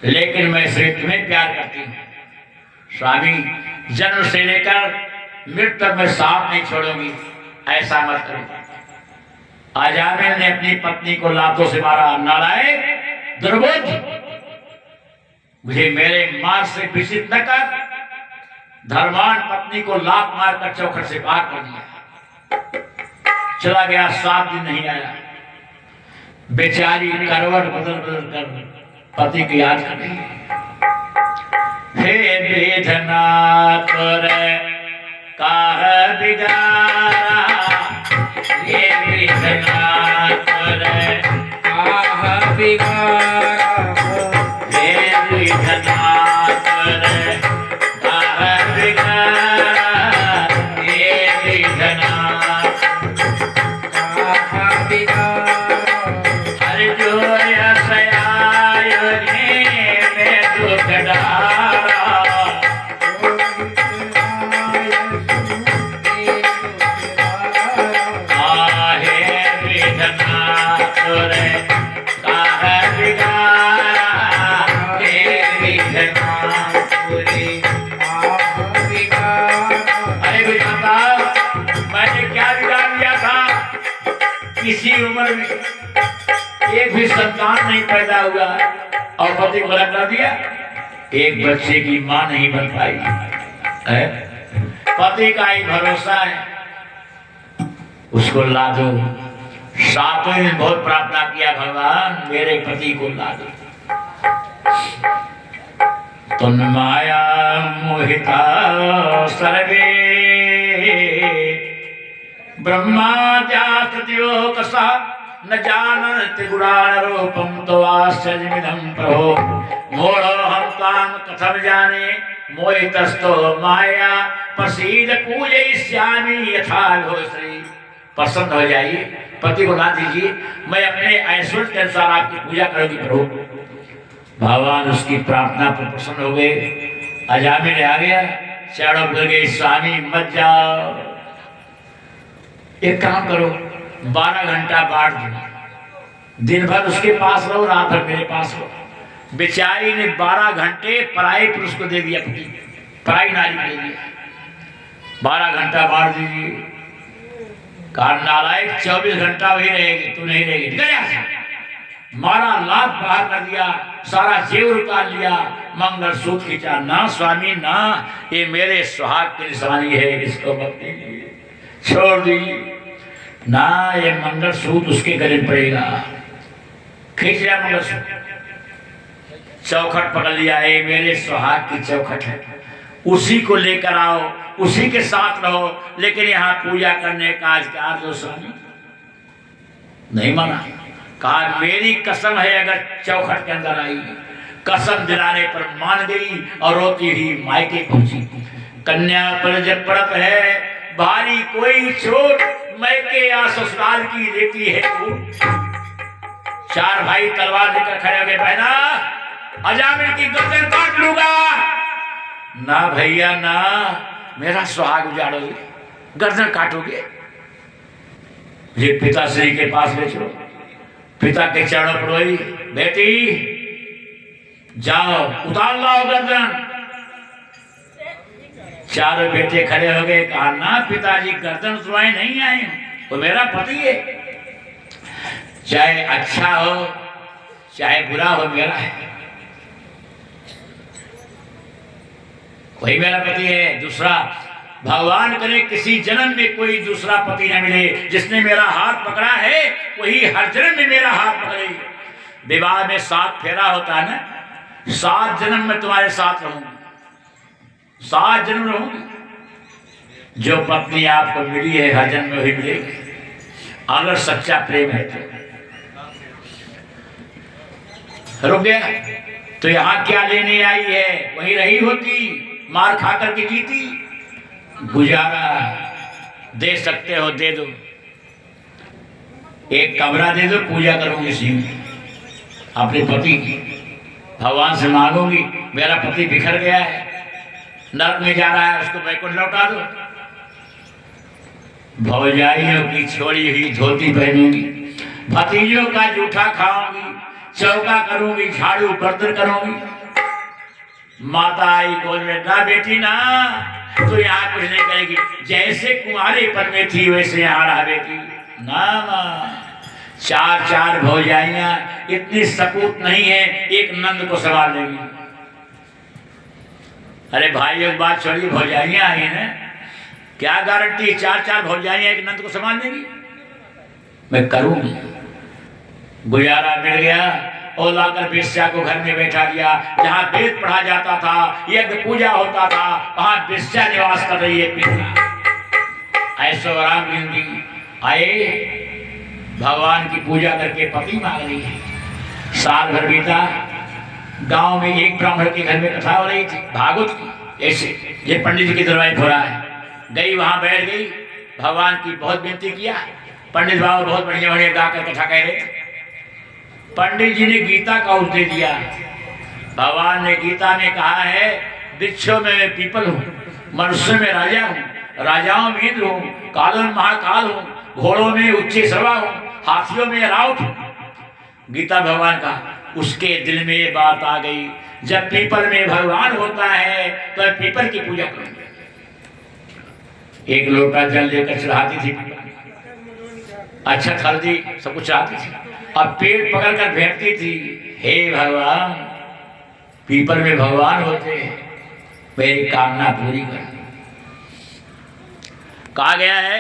लेकिन मैं सिर्फ तुम्हें प्यार करती हूँ। स्वामी, जन्म से लेकर मृत्यु तक मैं साथ नहीं छोड़ूंगी, ऐसा मत करो। अजामिल ने अपनी पत्नी को लातों से मारा। नालायक, दुर्बोध, मुझे मेरे मार से विचित न कर। धर्मान पत्नी को लात मारकर चौखट से बाहर कर दिया। चला गया, 7 दिन नहीं आया। बेचारी करवट बदल बदल कर पति की याद कर रही है। हे वेदना तोरे काह बिगारा, हे वेदना तोरे काह बिगारा, हे वेदना तोरे काह बिगारा, हे वेदना काह बिगारा। हर जो सयायो रे मैं दुख डारा, किसी उम्र में एक भी संतान नहीं पैदा हुआ और पति को लौटा दिया। एक बच्चे की मां नहीं बन पाई है, पति का ही भरोसा है, उसको ला दो। 7 दिन बहुत प्रार्थना किया, भगवान मेरे पति को ला दो। तन्माया मोहिता सर्वे ब्रह्मा जात दिवोकसा न जानति गुणान रूपम तो आश्चर्यमिदं प्रभो। मोढ़ो हम काम कथम जाने, मोहितस्तो माया प्रसीद पूजयिष्यामि यथा घोषी। प्रसन्न हो जाइए, पति को ला दीजिए, मैं अपने ऐश्वर्य के अनुसार आपकी पूजा करूंगी प्रभु। भगवान उसकी प्रार्थना पर प्रसन्न हो गए। अजामिल आ गया, चारों बोल गए, स्वामी मत जाओ, एक काम करो, 12 घंटा बांट दो, दिन भर उसके पास रहो, रात भर मेरे पास रहो। बेचारी ने 12 घंटे पराई पुरुष को दे दिया, पराई नारी को दे दिया। 12 घंटा बांट दीजिए। कारण नालायक 24 घंटा वही रहेगी, तू नहीं रहेगी। मारा, लात बाहर कर दिया, सारा जेवर उतार लिया, मंगलसूत्र खींचा। ना स्वामी ना, ये मेरे सुहाग की निशानी है, इसको मत दीजिए, छोड़ दीजिए ना, ये मंगलसूत्र उसके गले पड़ेगा। खींच लिया मंगलसूत्र, चौखट पकड़ लिया, ये मेरे सुहाग की चौखट है, उसी को लेकर आओ, उसी के साथ रहो, लेकिन यहाँ पूजा करने का अधिकार दो स्वामी। नहीं माना, कहा मेरी कसम है, अगर चौखट के अंदर आई, कसम दिलाने पर मान गई और रोती ही मायके पहुंची। कन्या पर जब पड़त है भारी कोई चोट, मैके या ससुराल की लेती है वो। 4 भाई तलवार लेकर खड़े हो गए, बहना अजामिल की गर्दन काट लूंगा। ना भैया ना, मेरा सुहाग उजाड़ोगे, गर्दन काटोगे, ये पिताश्री के पास ले चलो। पिता के चरणों पर रोई, बेटी जाओ उतार लाओ गर्दन। चारों बेटे खड़े हो गए, कहा ना पिताजी गर्दन उतरवाए नहीं आए, वो मेरा पति है, चाहे अच्छा हो चाहे बुरा हो मेरा है, वही मेरा पति है। दूसरा भगवान करे किसी जन्म में कोई दूसरा पति न मिले, जिसने मेरा हाथ पकड़ा है वही हर जन्म में मेरा हाथ पकड़े। विवाह में 7 फेरा होता है ना, 7 जन्म में तुम्हारे साथ रहूंगी, 7 जन्म रहूंगी। जो पत्नी आपको मिली है हर जन्म में वही मिलेगी, अगर सच्चा प्रेम है तो। रुक गया तो यहाँ क्या लेने आई है, वही रही होती, मार खा करके जीती। गुजारा दे सकते हो दे दो, एक कमरा दे दो, पूजा करूंगी इसी में अपने पति की। भगवान से मांगूंगी, मेरा पति बिखर गया है, नरक में जा रहा है, उसको बैकुंठ लौटा दो। भौजाइयों की छोड़ी हुई धोती पहनूंगी, भतीजों का जूठा खाऊंगी, चौका करूंगी, झाड़ू बर्तन करूंगी। माता आई गोद में, ना बेटी ना, तो यहाँ कुछ नहीं करेगी, जैसे कुंवारे पर में थी वैसे यहाँ रहा बेटी। ना माँ, चार चार भौजाइयां, इतनी सपूत नहीं है एक नंद को संभाल लेंगी। अरे भाई एक बात छोड़िए, भौजाइयां आई ना, क्या गारंटी चार चार भौजाइयां एक नंद को संभाल लेंगी? मैं करूंगी। गुजारा मिल गया और लाकर वेश्या को घर में बैठा दिया। जहाँ वेद पढ़ा जाता था, यज्ञ पूजा होता था, वहां वेश्या निवास कर रही है। ऐश्वर्याम जिंदगी आए, भगवान की पूजा करके पति मांग रही है। साल भर बीता, गांव में एक ब्राह्मण के घर में कथा हो रही थी भागवत की। ऐसे ये पंडित जी की दरवाजा हो रहा है, गई वहां बैठ गई, भगवान की बहुत विनती किया। पंडित बाबा बहुत बढ़िया बढ़िया गाकर कथा कह रहे थे। पंडित जी ने गीता का उपदेश दिया। भगवान ने गीता में कहा है, वृक्षों में मैं पीपल हूँ, मनुष्य में राजा हूँ, राजाओं में इंद्र हूँ, कालों में महाकाल हूँ, घोड़ों में उच्चे सर्वा हूँ, हाथियों में राउत हूँ। गीता भगवान का, उसके दिल में ये बात आ गई, जब पीपल में भगवान होता है तो पीपल की पूजा करूंगी। एक लोटा जल लेकर चढ़ाती थी, अच्छा हल्दी सब कुछ चढ़ाती थी, अब पेड़ पकड़ कर फेंकती थी। हे भगवान, पीपल में भगवान होते हैं, मेरी कामना पूरी कर। कहा गया है